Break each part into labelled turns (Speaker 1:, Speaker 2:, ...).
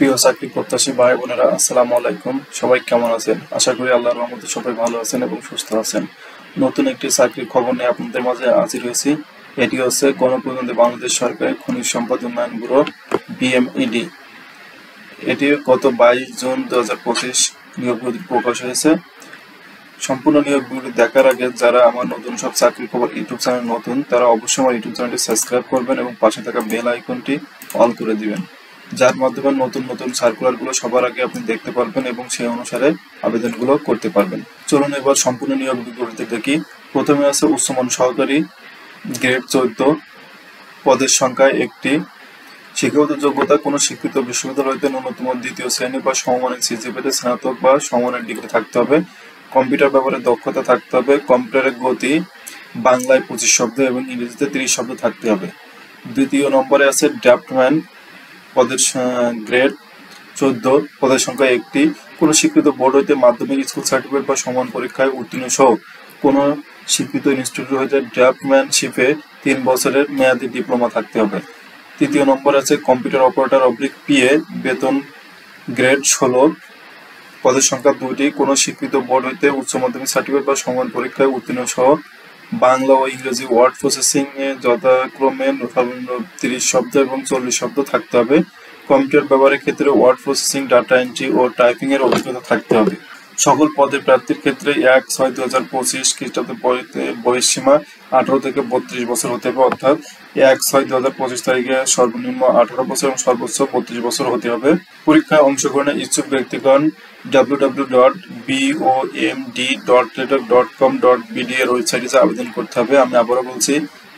Speaker 1: প্রিয় চাকরি প্রত্যাশী ভাই বোনেরা, আসসালামু আলাইকুম। সবাই কেমন আছেন? আশা করি আল্লাহর রহমতে সবাই ভালো আছেন এবং সুস্থ আছেন। নতুন একটি চাকরির খবর নিয়ে আপনাদের মাঝে হাজির হয়েছি। এটি হচ্ছে গণপ্রজাতন্ত্রী বাংলাদেশ সরকারের খনিজ সম্পদ উন্নয়ন ব্যুরো, BMED। এটি গত 22 জুন 2025 নিয়োগ বিজ্ঞপ্তি প্রকাশ হয়েছে। সম্পূর্ণ নিয়োগ বিজ্ঞপ্তি দেখার আগে যারা আমার নতুন সব চাকরির খবর ইউটিউব চ্যানেল নতুন, তারা অবশ্যই আমার ইউটিউব চ্যানেলটি সাবস্ক্রাইব করবেন এবং পাশে থাকা বেল আইকনটি অল করে দিবেন, যার মাধ্যমে নতুন নতুন সার্কুলারগুলো সবার আগে আপনি দেখতে পারবেন এবং সেই অনুসারে আবেদনগুলো করতে পারবেন। চলুন এবার সম্পূর্ণ নিয়োগ বিজ্ঞপ্তি দেখি। প্রথমে আছে উচ্চমান সহকারী, গ্রেড 14, পদের সংখ্যা 1টি। শিক্ষাগত যোগ্যতা কোনো স্বীকৃত বিশ্ববিদ্যালয় হইতে ন্যূনতম দ্বিতীয় শ্রেণী বা সমমানের সিজিপিএতে স্নাতক বা সমমানের ডিগ্রি থাকতে হবে। কম্পিউটার ব্যবহারে দক্ষতা থাকতে হবে। কম্পিউটারের গতি বাংলায় 25 শব্দ এবং ইংরেজিতে 30 শব্দ থাকতে হবে। দ্বিতীয় নম্বরে আছে ড্রাফটম্যান, পদের গ্রেড 14, পদের সংখ্যা 1টি। কোনো স্বীকৃত বোর্ড হইতে মাধ্যমিক স্কুল সার্টিফিকেট বা সমান পরীক্ষায় উত্তীর্ণ সহ কোনো স্বীকৃত ইনস্টিটিউট হইতে ড্রাফটম্যানশিপে 3 বছরের মেয়াদী ডিপ্লোমা থাকতে হবে। তৃতীয় নম্বর আছে কম্পিউটার অপারেটর PA, বেতন গ্রেড 16, পদের সংখ্যা 2টি। কোনো স্বীকৃত বোর্ড হইতে উচ্চ মাধ্যমিক সার্টিফিকেট বা সমান পরীক্ষায় উত্তীর্ণ সহ বাংলা ও ইংরেজি ওয়ার্ড প্রসেসিং এ যথাক্রমে 30 শব্দ এবং 40 শব্দ থাকতে হবে। কম্পিউটার ব্যবহারের ক্ষেত্রে ওয়ার্ড প্রসেসিং, ডাটা এন্ট্রি ও টাইপিং এর অভিজ্ঞতা থাকতে হবে। সকল পদের প্রার্থীর ক্ষেত্রে 1/6/2025 খ্রিস্টাব্দে বয়সসীমা 18 থেকে 32 বছর হতে হবে, অর্থাৎ 1/6/2025 তারিখে সর্বনিম্ন 18 বছর এবং সর্বোচ্চ 32 বছর হতে হবে। পরীক্ষায় অংশগ্রহণের ইচ্ছুক ব্যক্তিগণ www.bomd.ledok.com.bd এর ওয়েবসাইটে আবেদন করতে হবে। আমি আবারও বলছি,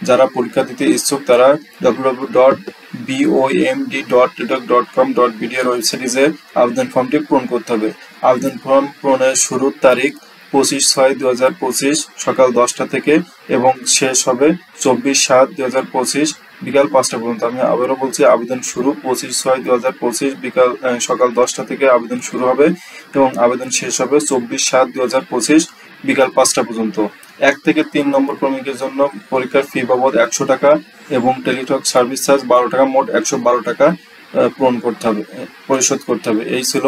Speaker 1: যারা পরীক্ষা দিতে ইচ্ছুক তারা www.bomd.ledok.com.bd এর ওয়েবসাইটে আবেদন ফর্মটি পূরণ করতে হবে। আবেদন ফর্ম পূরণের শুরুর তারিখ 25/6/2025 সকাল 10টা থেকে এবং শেষ হবে 24/7/2025 বিকাল 5টা পর্যন্ত। আমি আবারও বলছি, আবেদন শুরু 25/6/2025 সকাল 10টা থেকে আবেদন শুরু হবে এবং আবেদন শেষ হবে 24/7/2025 বিকাল 5টা পর্যন্ত। 1 থেকে 3 নম্বর ক্রমিকের জন্য পরীক্ষার ফি বাবদ 100 টাকা এবং টেলিটক সার্ভিস চার্জ 12 টাকা, মোট 112 টাকা পরিশোধ করতে হবে। এই ছিল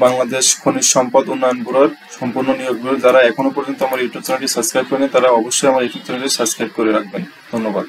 Speaker 1: বাংলাদেশ খনিজ সম্পদ উন্নয়ন ব্যুরোর সম্পূর্ণ নিয়োগ ব্যুরো। যারা এখনো পর্যন্ত আমার ইউটিউব চ্যানেলটি সাবস্ক্রাইব করেনি তারা অবশ্যই আমার ইউটিউব চ্যানেলটি সাবস্ক্রাইব করে রাখবেন। ধন্যবাদ।